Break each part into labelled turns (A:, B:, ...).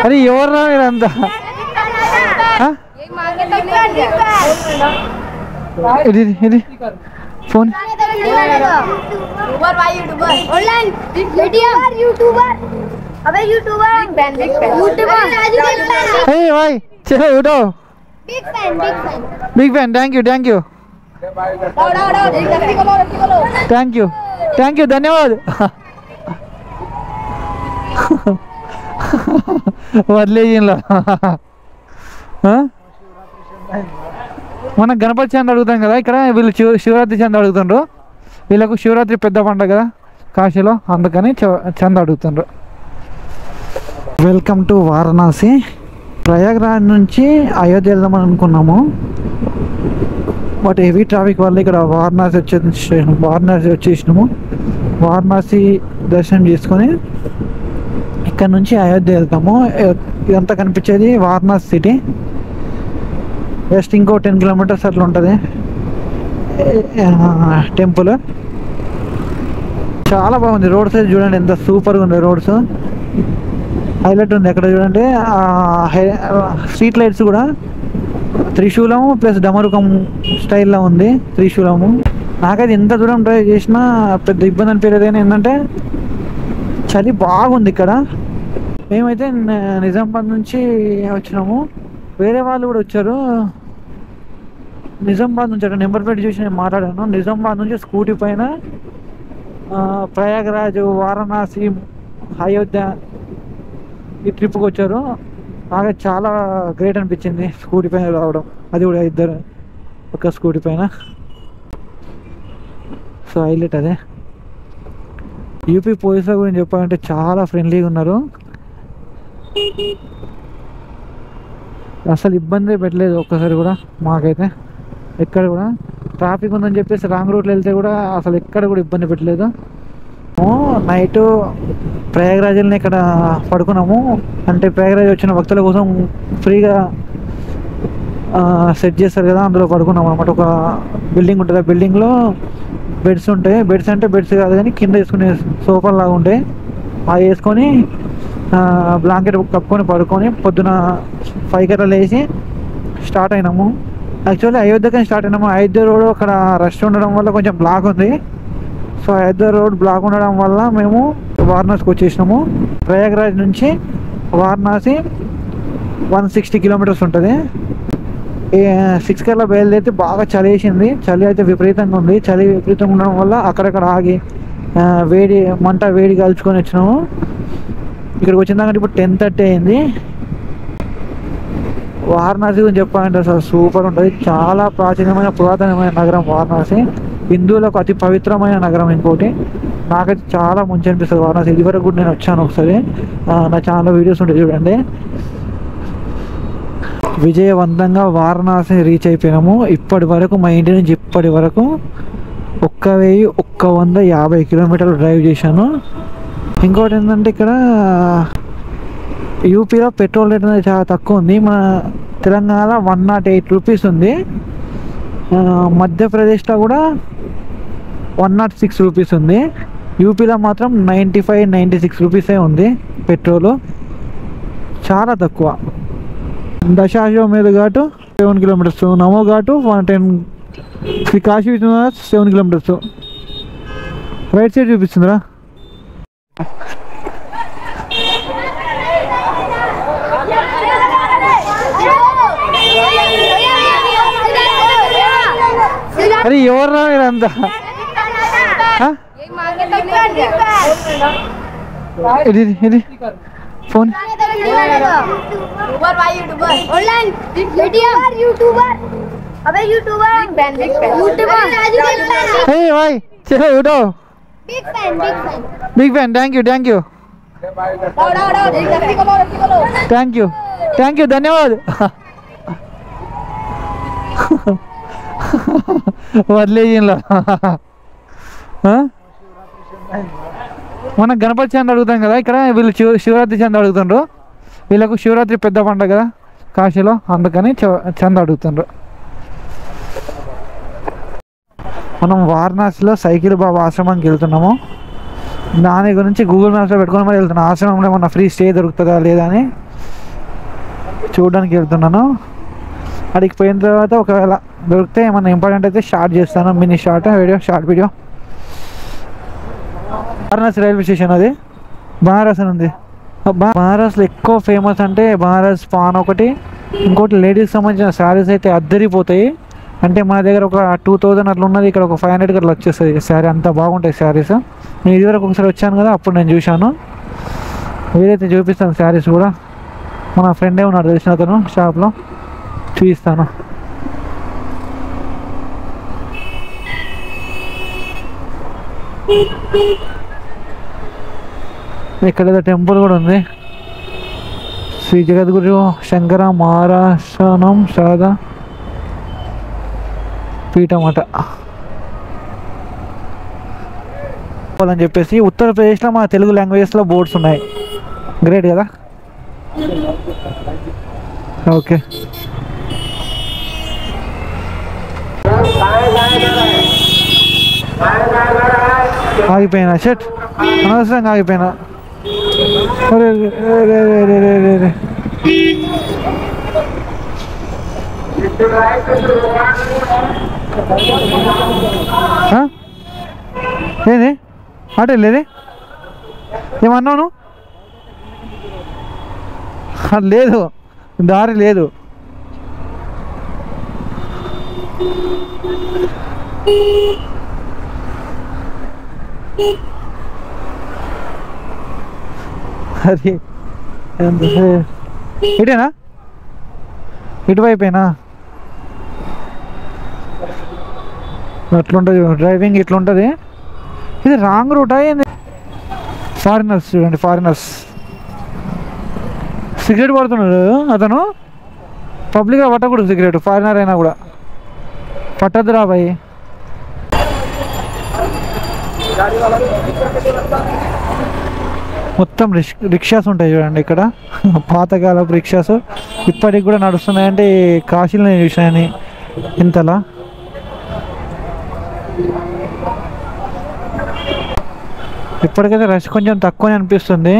A: అరే ఎవర్రా మీరంతా? ఇది ఇది ఫోన్ भाई चलो उठो big fan thank you thank you धन्यवाद వదిలేయంలో మనం గణపతి చంద అడుగుతాం కదా, ఇక్కడ వీళ్ళు శివరాత్రి చంద అడుగుతుండ్రు. వీళ్ళకు శివరాత్రి పెద్ద పండుగ కదా కాశీలో, అందుకని చంద అడుగుతుండ్రు. Welcome to Varanasi. ప్రయాగ్రాజ్ నుంచి అయోధ్య వెళ్దామని అనుకున్నాము, బట్ హెవీ ట్రాఫిక్ వల్ల ఇక్కడ వారణాసి వచ్చేసినాము. వారణాసి దర్శనం చేసుకొని ఇక్కడ నుంచి అయోధ్య వెళ్తాము. ఇదంతా కనిపించేది వారణాసి సిటీ. జస్ట్ ఇంకో 10 కిలోమీటర్స్ అట్లా ఉంటుంది టెంపుల్. చాలా బాగుంది. రోడ్స్ అయితే చూడండి ఎంత సూపర్గా ఉంది. రోడ్స్ హైలైట్ ఉంది. అక్కడ చూడండి స్ట్రీట్ లైట్స్ కూడా త్రిశూలము ప్లస్ డమరుకం స్టైల్లో ఉంది. త్రిశూలము నాకైతే ఎంత దూరం డ్రైవ్ చేసినా పెద్ద ఇబ్బంది అనిపించలేదు. కానీ ఏంటంటే చలి బాగుంది ఇక్కడ. మేమైతే నిజామాబాద్ నుంచి వచ్చినాము, వేరే వాళ్ళు కూడా వచ్చారు. నిజామాబాద్ నుంచి అక్కడ నెంబర్ ప్లేట్ చూసి నేను మాట్లాడాను. నిజామాబాద్ నుంచి స్కూటీ పైన ప్రయాగరాజ్, వారణాసి, అయోధ్య ఈ ట్రిప్కి వచ్చారు. నాకు చాలా గ్రేట్ అనిపించింది స్కూటీ పైన రావడం, అది కూడా ఇద్దరు ఒక స్కూటీ పైన. సో హైలైట్ అదే. యూపీ పోలీసుల గురించి చెప్పాలంటే చాలా ఫ్రెండ్లీగా ఉన్నారు. అసలు ఇబ్బంది పెట్టలేదు ఒక్కసారి కూడా మాకైతే. ఎక్కడ కూడా ట్రాఫిక్ ఉందని చెప్పేసి రాంగ్ రూట్లో వెళ్తే కూడా అసలు ఎక్కడ కూడా ఇబ్బంది పెట్టలేదు. నైట్ ప్రయాగరాజ్ని ఇక్కడ పడుకున్నాము. అంటే ప్రయాగరాజ్ వచ్చిన భక్తుల కోసం ఫ్రీగా సెట్ చేస్తారు కదా, అందులో పడుకున్నాము అనమాట. ఒక బిల్డింగ్ ఉంటుంది, ఆ బిల్డింగ్లో బెడ్స్ ఉంటాయి. బెడ్స్ అంటే బెడ్స్ కాదు కానీ కింద వేసుకునే సోఫా లాగా ఉంటాయి. అవి వేసుకొని బ్లాంకెట్ కప్పుకొని పడుకొని పొద్దున 5 గంటలు లేచి స్టార్ట్ అయినాము. యాక్చువల్లీ అయోధ్యకి స్టార్ట్ అయినాము. అయోధ్య రోడ్ అక్కడ రష్ ఉండడం వల్ల కొంచెం బ్లాక్ ఉంది. సో అయోధ్య రోడ్ బ్లాక్ ఉండడం వల్ల మేము వారణాసికి వచ్చేసినాము. ప్రయాగరాజ్ నుంచి వారణాసి 160 కిలోమీటర్స్ ఉంటుంది. 6 కల్లా బయలుదేరితే బాగా చలి వేసింది. చలి అయితే విపరీతంగా ఉంది. చలి విపరీతంగా ఉండడం వల్ల అక్కడక్కడ ఆగి వేడి కాల్చుకొని వచ్చినాము. ఇక్కడికి వచ్చిన దాకా ఇప్పుడు 10:30 అయింది. వారణాసి గురించి చెప్పాలంటే అసలు సూపర్ ఉంటుంది. చాలా ప్రాచీనమైన పురాతనమైన నగరం వారణాసి. హిందువులకు అతి పవిత్రమైన నగరం. ఇంకోటి నాకైతే చాలా మంచి అనిపిస్తుంది వారణాసి. ఇదివరకు కూడా నేను వచ్చాను ఒకసారి, నా ఛానల్లో వీడియోస్ ఉంటాయి చూడండి. విజయవంతంగా వారణాసి రీచ్ అయిపోయినాము. ఇప్పటి వరకు మా ఇంటి నుంచి ఇప్పటి వరకు 1150 కిలోమీటర్లు డ్రైవ్ చేశాను. ఇంకోటి ఏంటంటే ఇక్కడ యూపీలో పెట్రోల్ రేట్ అనేది చాలా తక్కువ ఉంది. మన తెలంగాణ 108 రూపీస్ ఉంది. మధ్యప్రదేశ్లో కూడా 106 రూపీస్ ఉంది. యూపీలో మాత్రం 95-96 రూపీసే ఉంది పెట్రోలు. చాలా తక్కువ. దశాశ్వమేధ ఘాటు 7 kilometres, Namo Ghat 110, Shri Kashi Vishwanath 7 kilometres. Right side చూపిస్తుందిరా. అరే ఎవర్రా మీరంతా? ఇది ఇది ఫోన్ भाई चलो उठो बिग फैन थैंक यू धन्यवाद వదిలేయంలో మనం గణపతి చంద అడుగుతాం కదా, ఇక్కడ వీళ్ళు శివరాత్రి చంద అడుగుతుండ్రు. వీళ్ళకు శివరాత్రి పెద్ద పండుగ కదా కాశీలో, అందుకని చంద అడుగుతుండ్రు. మనం వారణాసిలో సైకిల్ బాబా ఆశ్రమానికి వెళ్తున్నాము. దాని గురించి గూగుల్ మ్యాప్స్లో పెట్టుకొని మరి వెళ్తున్నాం. ఆశ్రమంలో ఏమన్నా ఫ్రీ స్టే దొరుకుతుందా లేదా అని. చూడడానికి వెళ్తున్నాను. అడిగి పోయిన తర్వాత ఒకవేళ దొరికితే ఏమన్నా ఇంపార్టెంట్ అయితే షార్ట్ చేస్తాను, mini short video, short video. Varanasi railway station అది, బనారస్ అని ఉంది. బనారస్లో ఎక్కువ ఫేమస్ అంటే బనారస్ పాన్ ఒకటి, ఇంకోటి లేడీస్కి సంబంధించిన శారీస్ అయితే అద్దరిపోతాయి. అంటే మన దగ్గర ఒక 2000 అట్లా ఉన్నది, ఇక్కడ ఒక 500 అట్లా వచ్చేస్తుంది శారీ. అంత బాగుంటాయి శారీస్. నేను ఇదివరకు ఒకసారి వచ్చాను కదా, అప్పుడు నేను చూశాను. వీలైతే చూపిస్తాను శారీస్ కూడా. మన ఫ్రెండే ఉన్నాడు తెలిసిన అతను షాప్లో, చూపిస్తాను. ఇక్కడ ఏదో టెంపుల్ కూడా ఉంది, శ్రీ జగద్గురు శంకర మహారాష్ట్రం శారదా పీఠం అట అని చెప్పేసి. ఉత్తరప్రదేశ్లో మన తెలుగు లాంగ్వేజెస్లో బోర్డ్స్ ఉన్నాయి. గ్రేట్ కదా. ఓకే, ఆగిపోయినా షర్ట్ అనవసరంగా ఆగిపోయినా. ఏది అటు వెళ్ళేది ఏమన్నాను? లేదు, దారి లేదు. అది ఇటేనా, ఇటువైపేనా? అట్లుంటుంది డ్రైవింగ్, ఇట్లుంటుంది. ఇది రాంగ్ రూట్ అయింది. ఫారినర్స్ చూడండి, ఫారినర్స్ సిగరెట్ పడుతున్నాడు. అతను పబ్లిక్గా పట్టకూడదు సిగరెట్, ఫారినర్ అయినా కూడా పట్టద్దు రా బాయ్. మొత్తం రిక్షాస్ ఉంటాయి చూడండి ఇక్కడ, పాతకాలపు రిక్షాస్ ఇప్పటికి కూడా నడుస్తున్నాయంటే కాశీలో నేను చూసాను ఇంతలా. ఇప్పటికైతే రష్ కొంచెం తక్కువనే అనిపిస్తుంది.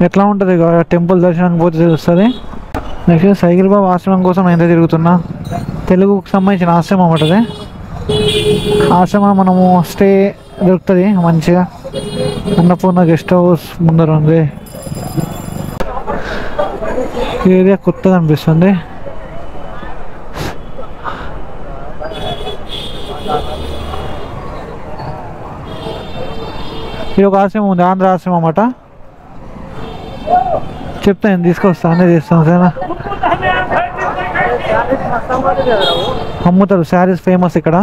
A: ఎట్లా ఉంటుంది టెంపుల్ దర్శనానికి పోతే తెలుస్తుంది. నెక్స్ట్ సైకిల్ బాబు ఆశ్రమం కోసం ఎంత తిరుగుతున్నా. తెలుగుకు సంబంధించిన ఆశ్రమం ఉంటుంది. ఆశ్రమం మనము స్టే దొరుకుతుంది మంచిగా. అన్నపూర్ణ గెస్ట్ హౌస్ ముందర ఉంది. ఏరియా కొత్తగా అనిపిస్తుంది. ఇది ఒక ఆశ్రమం ఉంది, ఆంధ్ర ఆశ్రమం అన్నమాట. చెప్తాను, తీసుకొస్తా, అన్నీ చేస్తాను సరేనా. అమ్ముతారు శారీస్, ఫేమస్ ఇక్కడ,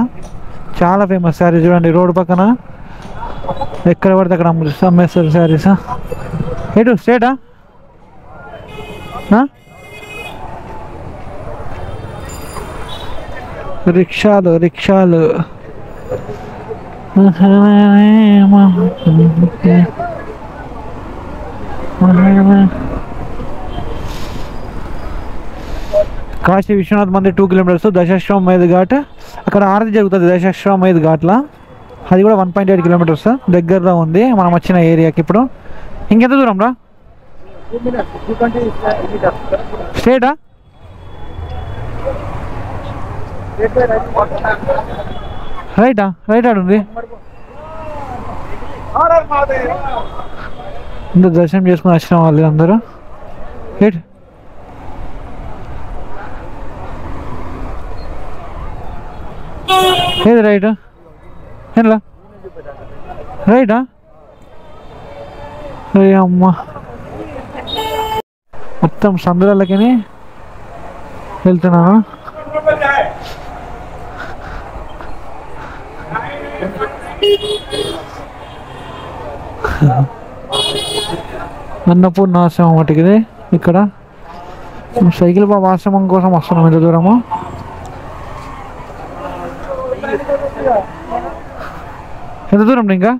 A: చాలా ఫేమస్ శారీస్. చూడండి రోడ్డు పక్కన ఎక్కడ పడితే అక్కడ అమ్మేస్తారు శారీస్. ఎటు స్ట్రేటా? రిక్షాలు రిక్షాలు కాశీ విశ్వనాథ్ మందిర్ 2 కిలోమీటర్స్. దశాశ్వమేధ్ ఘాట్ అక్కడ ఆరతి జరుగుతుంది, దశాశ్వమేధ్ ఘాట్లా. అది కూడా 1.8 కిలోమీటర్స్ దగ్గరలో ఉంది మనం వచ్చిన ఏరియాకి. ఇప్పుడు ఇంకెంత దూరం రా? స్ట్రేటా? రైటా? రైట్ ఆడుంది. ఇంత దర్శనం చేసుకుని వచ్చిన వాళ్ళు అందరూ. ఏది రైట్? ఎలా రైటా? అమ్మ మొత్తం సందులకి వెళ్తున్నాను. అన్నపూర్ణ ఆశ్రమం వాటికి ఇక్కడ. సైకిల్ బాబు ఆశ్రమం కోసం వస్తున్నాం. ఎంత దూరము? ఎంత దూరం ఇంకా?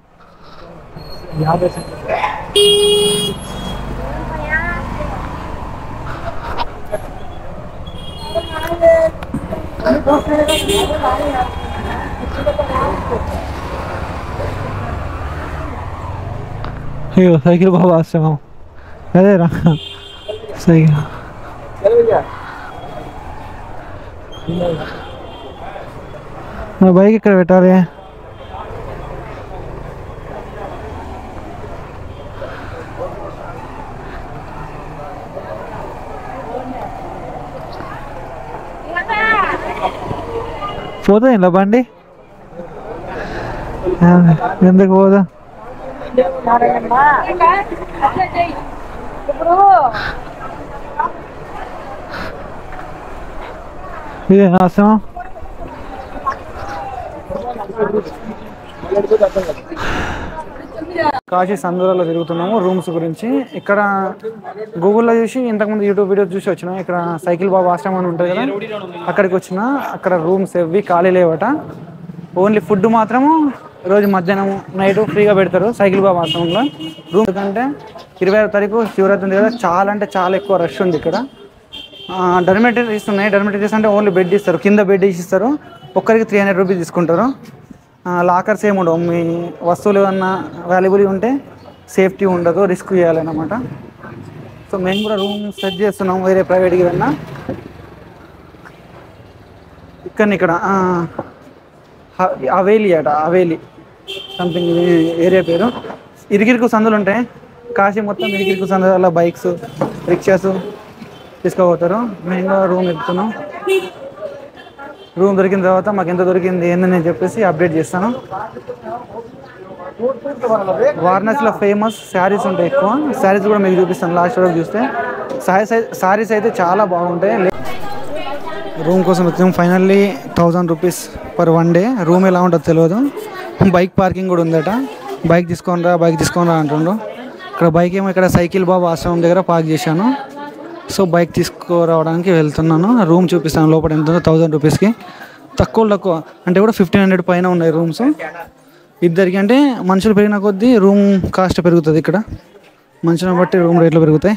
A: అయ్యో సైకిల్ బాబు ఆశ్రమం అదేరా. సైకిల్ నా బైక్ ఇక్కడ పెట్టాలి. పోదా ఇలా బండి ఎందుకు పోదా? ఇదే నాశనం. కాశీ సందూరాలో తిరుగుతున్నాము రూమ్స్ గురించి. ఇక్కడ గూగుల్లో చూసి ఇంతకుముందు యూట్యూబ్ వీడియోస్ చూసి వచ్చినాం. ఇక్కడ సైకిల్ బాబా ఆశ్రమం అని ఉంటుంది కదా, అక్కడికి వచ్చిన. అక్కడ రూమ్స్ ఎవ్వి ఖాళీ లేవట. ఓన్లీ ఫుడ్ మాత్రము రోజు మధ్యాహ్నం నైట్ ఫ్రీగా పెడతారు సైకిల్ బాబా ఆశ్రమంలో. రూమ్ కంటే 26వ తారీఖు శివరాత్రి ఉంది కదా, చాలా అంటే చాలా ఎక్కువ రష్ ఉంది ఇక్కడ. డర్మేటరీస్ ఉన్నాయి. డర్మేటరీస్ అంటే ఓన్లీ బెడ్ ఇస్తారు, కింద బెడ్ ఇస్తారు. ఒక్కరికి 300 రూపీస్ తీసుకుంటారు. లాకర్స్ ఏమి ఉండవు. మీ వస్తువులు ఏమన్నా వాల్యుబుల్ ఉంటే సేఫ్టీ ఉండదు, రిస్క్ చేయాలన్నమాట. సో మేము కూడా రూమ్ సెట్ చేస్తున్నాం వేరే ప్రైవేట్కి ఏదన్నా. ఇక్కడ అవేలి అట, అవేలి సంథింగ్ ఏరియా పేరు. ఇరికిరికి సందులు ఉంటాయి కాశీ మొత్తం. ఇరికిరికి సందుల బైక్స్ రిక్షాస్ తీసుకుపోతారు. మేము కూడా రూమ్ ఎక్కుతున్నాం. రూమ్ దొరికిన తర్వాత మాకు ఎంత దొరికింది ఏందని చెప్పేసి అప్డేట్ చేస్తాను. వారణాసిలో ఫేమస్ శారీస్ ఉంటాయి ఎక్కువ. శారీస్ కూడా మీకు చూపిస్తాను లాస్ట్ వరకు చూస్తే. శారీస్ అయితే చాలా బాగుంటాయి. రూమ్ కోసం వచ్చాము. Finally 1000 rupees per 1 day. Room ఎలా ఉంటుందో తెలియదు. బైక్ పార్కింగ్ కూడా ఉందట. బైక్ తీసుకొని రా అంటుండ్రు. ఇక్కడ బైక్ ఏమో ఇక్కడ సైకిల్ బాబా ఆశ్రమం దగ్గర పార్క్ చేశాను. సో బైక్ తీసుకురావడానికి వెళ్తున్నాను. రూమ్ చూపిస్తాను లోపల ఎంత ఉందో. 1000 రూపీస్కి తక్కువ అంటే కూడా 1500 పైన ఉన్నాయి రూమ్స్ ఇద్దరికి. అంటే మనుషులు పెరిగిన కొద్దీ రూమ్ కాస్ట్ పెరుగుతుంది. ఇక్కడ మనుషులను బట్టి రూమ్ రేట్లు పెరుగుతాయి.